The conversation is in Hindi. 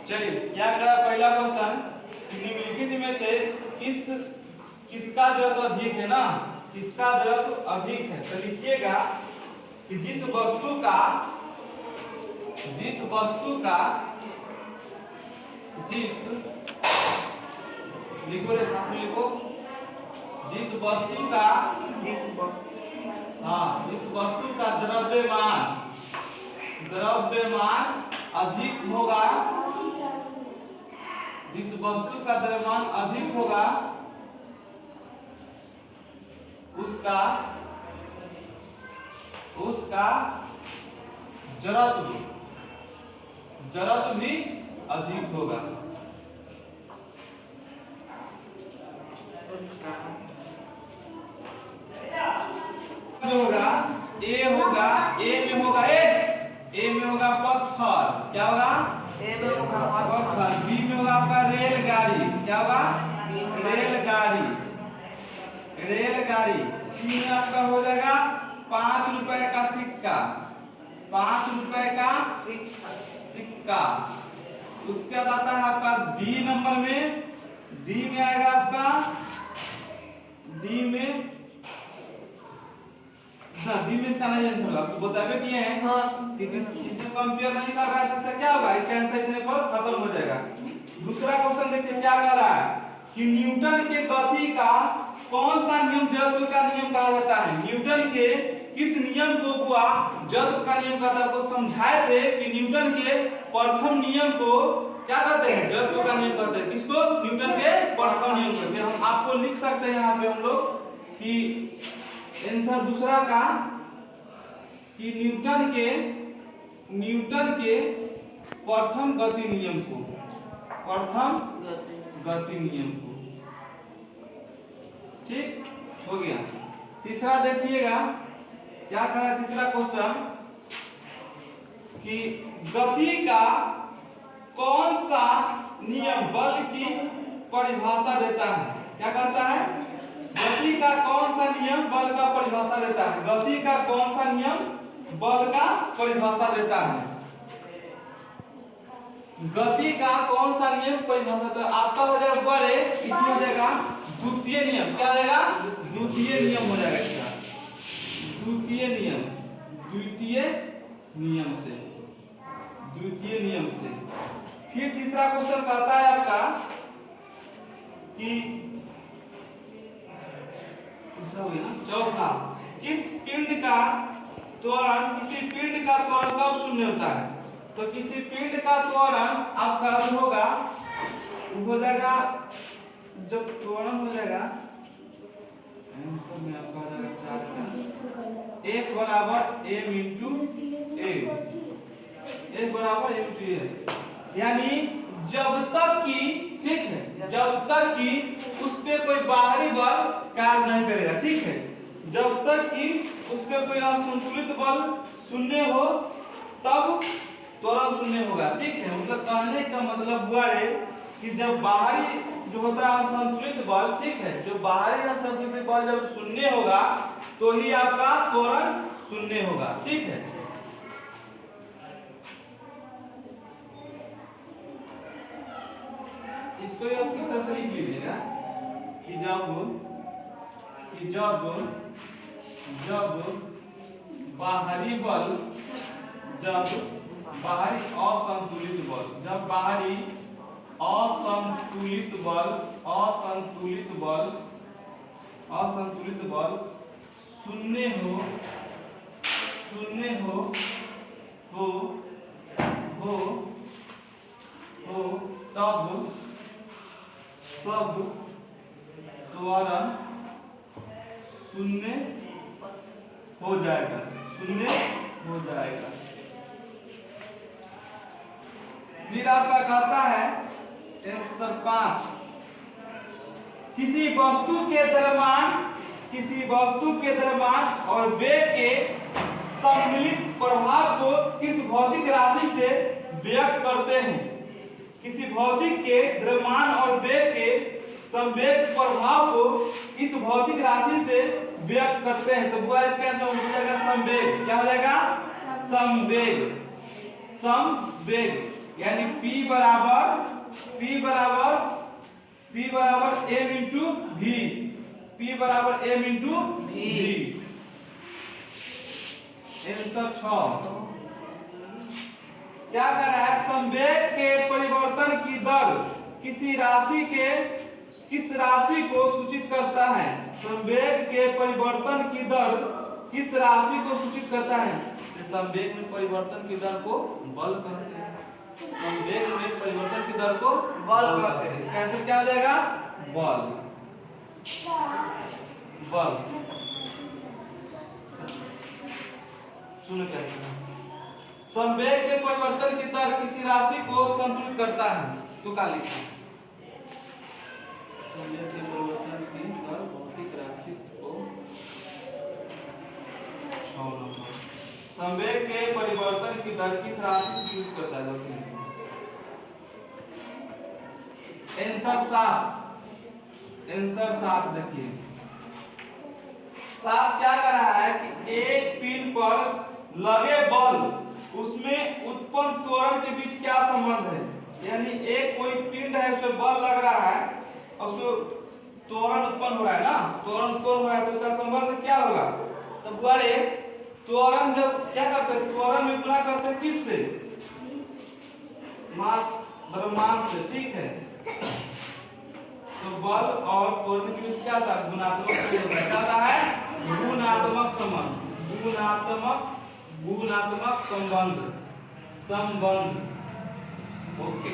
चलिए क्या करा पहला क्वेश्चन, निम्नलिखित में से किसका जड़त्व अधिक है ना, किसका जड़त्व अधिक है। तो लिखिएगा कि जिस वस्तु का लिखो रे साथ में लिखो, जिस वस्तु का द्रव्यमान अधिक होगा, जिस वस्तु का द्रव्यमान अधिक होगा उसका जड़त्व भी अधिक होगा। होगा ए में होगा पत्थर, क्या होगा ए में होगा पत्थर। बी में होगा आपका रेलगाड़ी, क्या होगा रेलगाड़ी। सी में आपका हो जाएगा 5 रुपए का सिक्का, 5 रुपए का सिक्का। उसके बाद आता है आपका डी नंबर में, डी में आएगा आपका डी में इसका नहीं आंसर होगा, तो बतावे किए हैं इसमें कंपेयर नहीं कर रहा है तो इसका क्या होगा, इसका आंसर इतने पर खत्म हो जाएगा। दूसरा क्वेश्चन देखिए क्या कह रहा है कि न्यूटन के गति का कौन सा नियम जड़त्व का नियम कहा जाता है। न्यूटन के किस नियम को हुआ जड़त्व का नियम कहता है। आपको समझाए थे कि न्यूटन के प्रथम नियम को क्या कहते हैं, जड़त्व का नियम कहते हैं। किसको, न्यूटन के प्रथम नियम कहते हैं। हम आपको लिख सकते हैं यहाँ पे हम लोग कि आंसर दूसरा का कि न्यूटन के प्रथम गति नियम को, ठीक हो गया। तीसरा देखिएगा क्या कह रहा है तीसरा क्वेश्चन कि गति का कौन सा नियम बल की परिभाषा देता है। क्या कहता है, गति का कौन सा नियम बल का परिभाषा देता है। गति का कौन सा नियम बल का परिभाषा देता है। गति का कौन सा नियम परिभाषा देता है। आपका हो जाएगा बड़े, इसमें हो जाएगा द्वितीय नियम। क्या हो जाएगा, द्वितीय नियम हो जाएगा इसका, द्वितीय नियम से। फिर तीसरा क्वेश्चन कहता है आपका कि चौथा, किसी पिंड का त्वरण कब शून्य होता है। तो किसी पिंड का त्वरण आपका होगा, हो जाएगा जब त्वरण हो जाएगा आंसर में आपका हो जाएगा 4 का F बराबर m इंटू a, F बराबर m इंटू a। यानी जब तक कि, ठीक है, जब तक कि उस पे कोई बाहरी बल कार्य नहीं करेगा, ठीक है, जब तक कि उस पे कोई असंतुलित बल शून्य हो तब त्वरण शून्य होगा, ठीक है। मतलब कहने का मतलब हुआ है कि जब बाहरी जो होता है असंतुलित बल, ठीक है, जो बाहरी असंतुलित बल जब शून्य होगा तो ही आपका त्वरण शून्य होगा, ठीक है। इसको आप किस तरह से लिख लीजिएगा कि जब बाहरी बल, जब बाहरी असंतुलित बल, जब बाहरी असंतुलित बल शून्य हो तब त्वरण शून्य हो जाएगा, फिर आपका कहता है आंसर 5, किसी वस्तु के द्रव्यमान और वेग के सम्मिलित प्रभाव को किस भौतिक राशि से व्यक्त करते हैं। किसी भौतिक के द्रव्यमान और वेग के संवेग प्रभाव को इस भौतिक राशि से व्यक्त करते हैं। तो बुआ इसका आंसर हो जाएगा संवेग। क्या हो जाएगा, संवेग। यानी P बराबर m इंटू v, P बराबर m इंटू v। आंसर 6। क्या कर रहा है? संवेग के परिवर्तन की दर किस राशि को सूचित करता है? संवेग के परिवर्तन की दर किस राशि को सूचित करता है? संवेग में परिवर्तन की दर को बल कहते हैं। संवेग में परिवर्तन की दर को बल कहते हैं। इसका आंसर क्या हो जाएगा? बल। बल। सुनो क्या है? संवेग के परिवर्तन की दर किसी राशि को संतुलित करता है। तो क्या लिखा? संवेग के परिवर्तन की दर भौतिक राशि को संवेग के परिवर्तन की दर किस राशि को संतुलित करता है? आंसर 7 देखिए। 7 क्या कर रहा है कि एक पिंड पर लगे बल उसमें उत्पन्न त्वरण के बीच क्या संबंध है? यानी एक कोई पिंड है उसमें बल लग रहा है और उसमें त्वरण उत्पन्न हो रहा है ना, त्वरण उत्पन्न हो रहा है तो उसका संबंध क्या होगा? तो बड़े त्वरण जब क्या करते हैं? त्वरण में गुणा करते हैं किससे? मास द्रव्यमान से, ठीक है। तो बल और त्वरण के बीच क्या था? गुणात्मक क्या है? गुणात्मक संबंध, गुणात्मक संबंध। ओके।